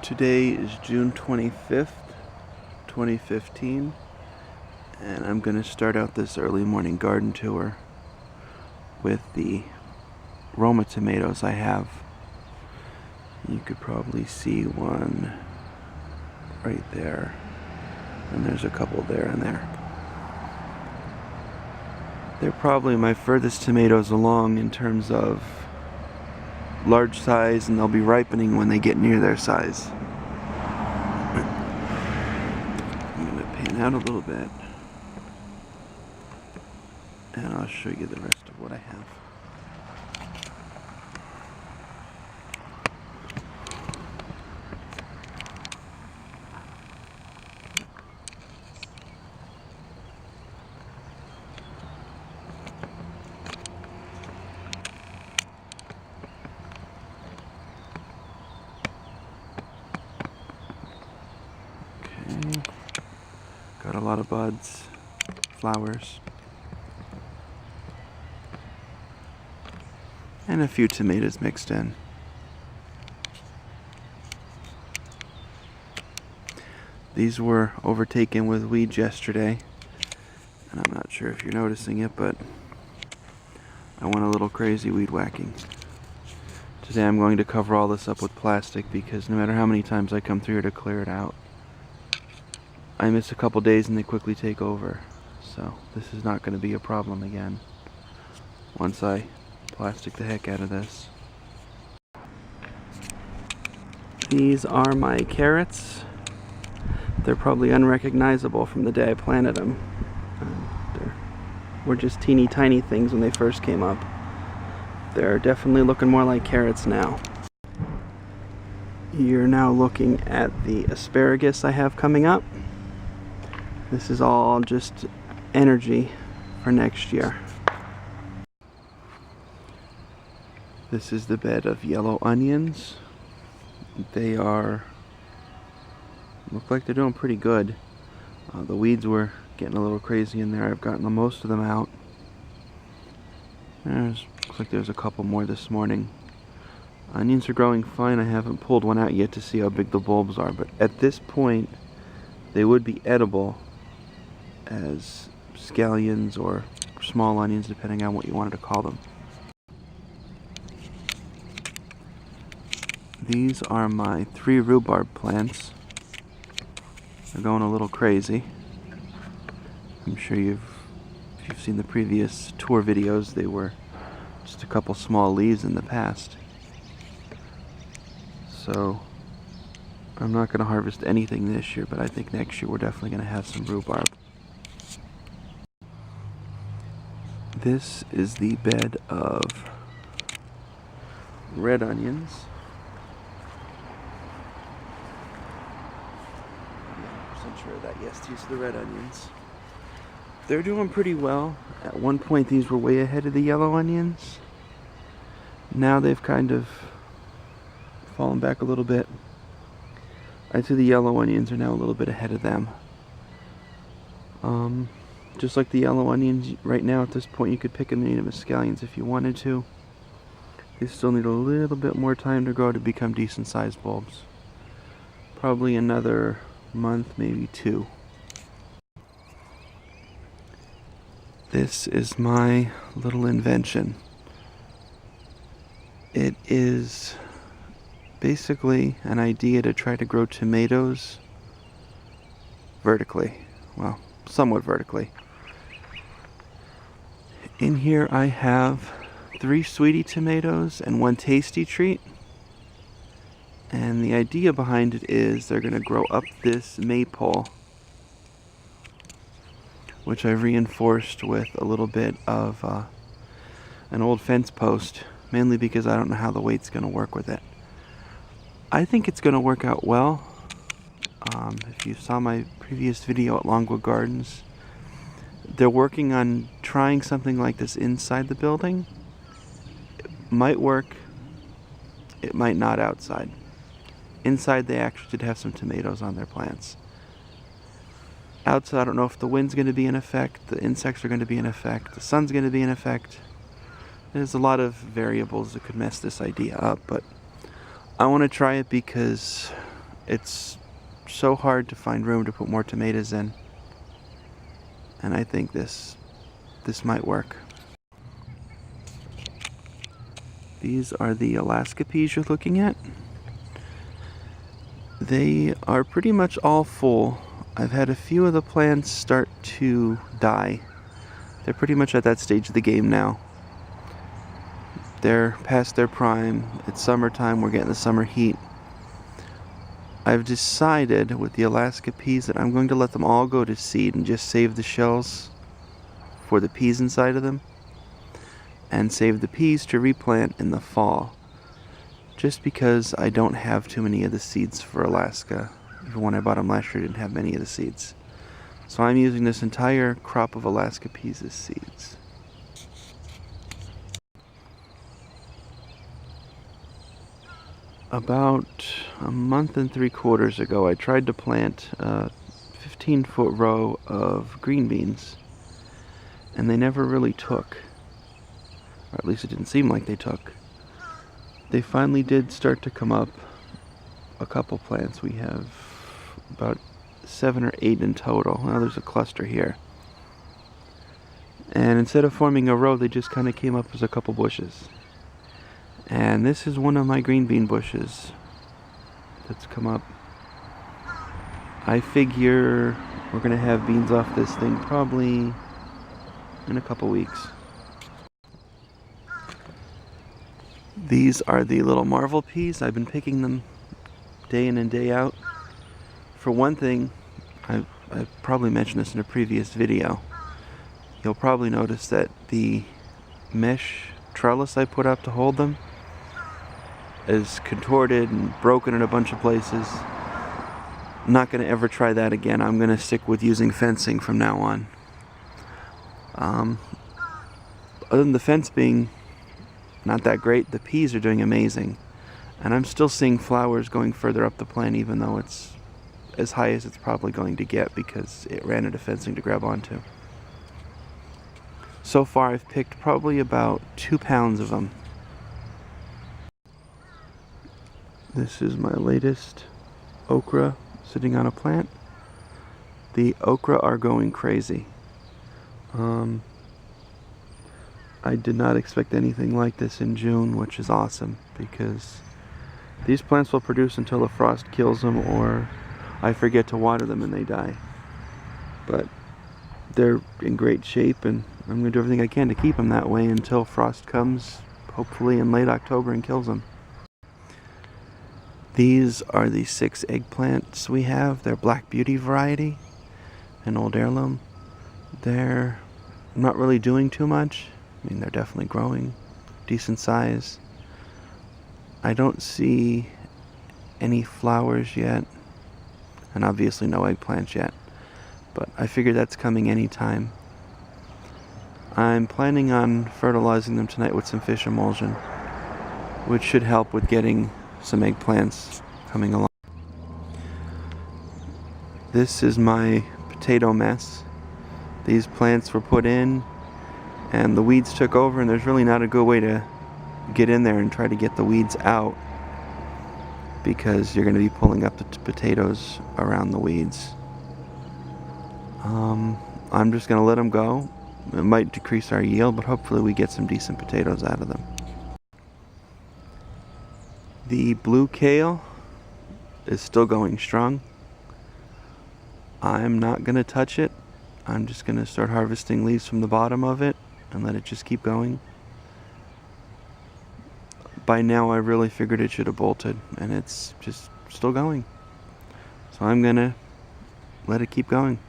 Today is June 25th, 2015, and I'm going to start out this early morning garden tour with the Roma tomatoes I have. You could probably see one right there, and there's a couple there and there. They're probably my furthest tomatoes along in terms of large size, and they'll be ripening when they get near their size. I'm going to pan out a little bit, and I'll show you the rest of what I have. Got a lot of buds, flowers, and a few tomatoes mixed in. These were overtaken with weeds yesterday, and I'm not sure if you're noticing it, but I went a little crazy weed whacking. Today I'm going to cover all this up with plastic because no matter how many times I come through here to clear it out, I miss a couple days and they quickly take over. So this is not going to be a problem again once I plastic the heck out of this. These are my carrots. They're probably unrecognizable from the day I planted them. They were just teeny tiny things when they first came up. They're definitely looking more like carrots now. You're now looking at the asparagus I have coming up. This is all just energy for next year. This is the bed of yellow onions. They look like they're doing pretty good. The weeds were getting a little crazy in there. I've gotten most of them out. Looks like there's a couple more this morning. Onions are growing fine. I haven't pulled one out yet to see how big the bulbs are, but at this point they would be edible as scallions or small onions, depending on what you wanted to call them. These are my 3 rhubarb plants. They're going a little crazy. I'm sure if you've seen the previous tour videos, they were just a couple small leaves in the past. So I'm not going to harvest anything this year, but I think next year we're definitely going to have some rhubarb. This is the bed of red onions. I'm not sure of that. Yes, these are the red onions. They're doing pretty well. At one point these were way ahead of the yellow onions. Now they've kind of fallen back a little bit. I'd say the yellow onions are now a little bit ahead of them. Just like the yellow onions, right now at this point you could pick them and eat them as scallions if you wanted to. They still need a little bit more time to grow to become decent sized bulbs. Probably another month, maybe 2. This is my little invention. It is basically an idea to try to grow tomatoes vertically. Well, somewhat vertically. In here I have 3 sweetie tomatoes and 1 tasty treat. And the idea behind it is they're going to grow up this maypole, which I've reinforced with a little bit of an old fence post, mainly because I don't know how the weight's going to work with it. I think it's going to work out well. If you saw my previous video at Longwood Gardens, they're working on trying something like this inside the building. It might work, it might not outside. Inside they actually did have some tomatoes on their plants. Outside, I don't know if the wind's going to be in effect, the insects are going to be in effect, the sun's going to be in effect. There's a lot of variables that could mess this idea up, but I want to try it because It's so hard to find room to put more tomatoes in. And I think this might work. These are the Alaska peas you're looking at. They are pretty much all full. I've had a few of the plants start to die. They're pretty much at that stage of the game now. They're past their prime. It's summertime, we're getting the summer heat. I've decided with the Alaska peas that I'm going to let them all go to seed and just save the shells for the peas inside of them, and save the peas to replant in the fall. Just because I don't have too many of the seeds for Alaska. Even when I bought them last year, I didn't have many of the seeds. So I'm using this entire crop of Alaska peas as seeds. About a month and 3/4 ago, I tried to plant a 15-foot row of green beans, and they never really took. Or at least it didn't seem like they took. They finally did start to come up. A couple plants. We have about 7 or 8 in total. Now there's a cluster here. And instead of forming a row, they just kind of came up as a couple bushes. And this is one of my green bean bushes that's come up. I figure we're going to have beans off this thing probably in a couple weeks. These are the little Marvel peas. I've been picking them day in and day out. For one thing, I probably mentioned this in a previous video. You'll probably notice that the mesh trellis I put up to hold them is contorted and broken in a bunch of places. I'm not going to ever try that again. I'm going to stick with using fencing from now on. Other than the fence being not that great, the peas are doing amazing. And I'm still seeing flowers going further up the plant, even though it's as high as it's probably going to get because it ran into fencing to grab onto. So far I've picked probably about 2 pounds of them. This is my latest okra sitting on a plant. The okra are going crazy. I did not expect anything like this in June, which is awesome because these plants will produce until the frost kills them or I forget to water them and they die. But they're in great shape and I'm going to do everything I can to keep them that way until frost comes, hopefully in late October, and kills them. These are the 6 eggplants we have. They're Black Beauty variety, an old heirloom. They're not really doing too much. I mean, they're definitely growing, decent size. I don't see any flowers yet, and obviously no eggplants yet, but I figure that's coming anytime. I'm planning on fertilizing them tonight with some fish emulsion, which should help with getting some eggplants coming along. This is my potato mess. These plants were put in and the weeds took over, and there's really not a good way to get in there and try to get the weeds out because you're going to be pulling up the potatoes around the weeds. I'm just going to let them go. It might decrease our yield, but hopefully we get some decent potatoes out of them. The blue kale is still going strong. I'm not going to touch it. I'm just going to start harvesting leaves from the bottom of it and let it just keep going. By now I really figured it should have bolted, and it's just still going. So I'm going to let it keep going.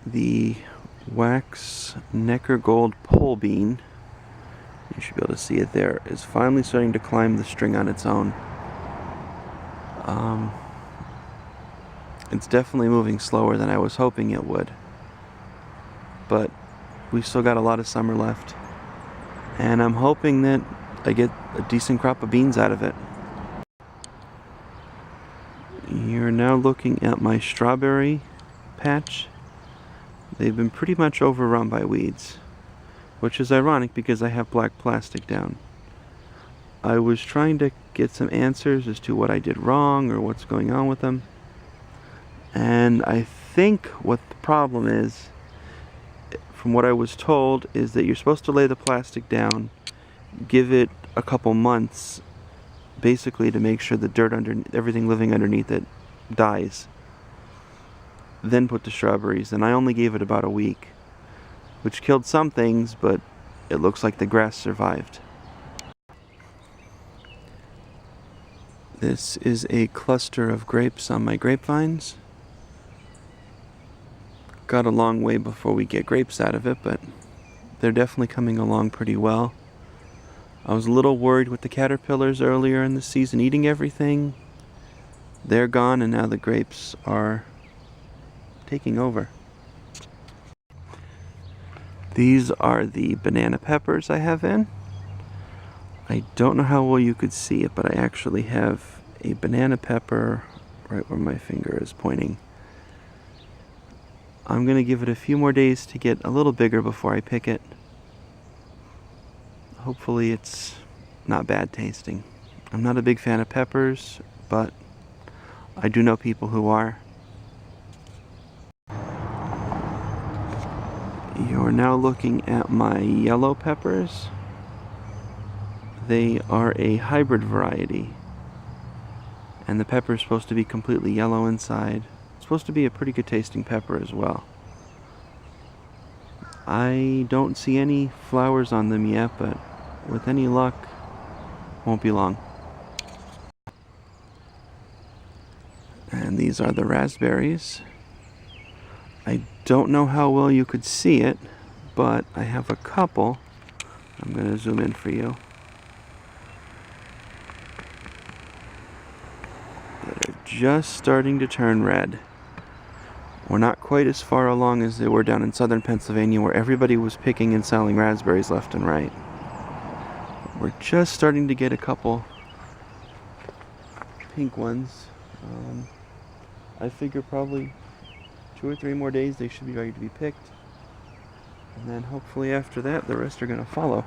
The wax Necker Gold pole bean, you should be able to see it there, is finally starting to climb the string on its own. It's definitely moving slower than I was hoping it would, but we've still got a lot of summer left, and I'm hoping that I get a decent crop of beans out of it. You're now looking at my strawberry patch. They've been pretty much overrun by weeds, which is ironic because I have black plastic down. I was trying to get some answers as to what I did wrong or what's going on with them. And I think what the problem is, from what I was told, is that you're supposed to lay the plastic down, give it a couple months, basically to make sure the dirt underneath, everything living underneath it dies. Then put the strawberries, and I only gave it about a week, which killed some things, but it looks like the grass survived. This is a cluster of grapes on my grapevines. Got a long way before we get grapes out of it, but they're definitely coming along pretty well. I was a little worried with the caterpillars earlier in the season eating everything. They're gone, and now the grapes are taking over. These are the banana peppers I have in. I don't know how well you could see it, but I actually have a banana pepper right where my finger is pointing. I'm going to give it a few more days to get a little bigger before I pick it. Hopefully it's not bad tasting. I'm not a big fan of peppers, but I do know people who are. You're now looking at my yellow peppers. They are a hybrid variety, and the pepper is supposed to be completely yellow inside. It's supposed to be a pretty good tasting pepper as well. I don't see any flowers on them yet, but with any luck, won't be long. And these are the raspberries. I don't know how well you could see it, but I have a couple. I'm going to zoom in for you. That are just starting to turn red. We're not quite as far along as they were down in southern Pennsylvania, where everybody was picking and selling raspberries left and right. We're just starting to get a couple pink ones. I figure probably 2 or 3 more days they should be ready to be picked. And then hopefully after that the rest are going to follow.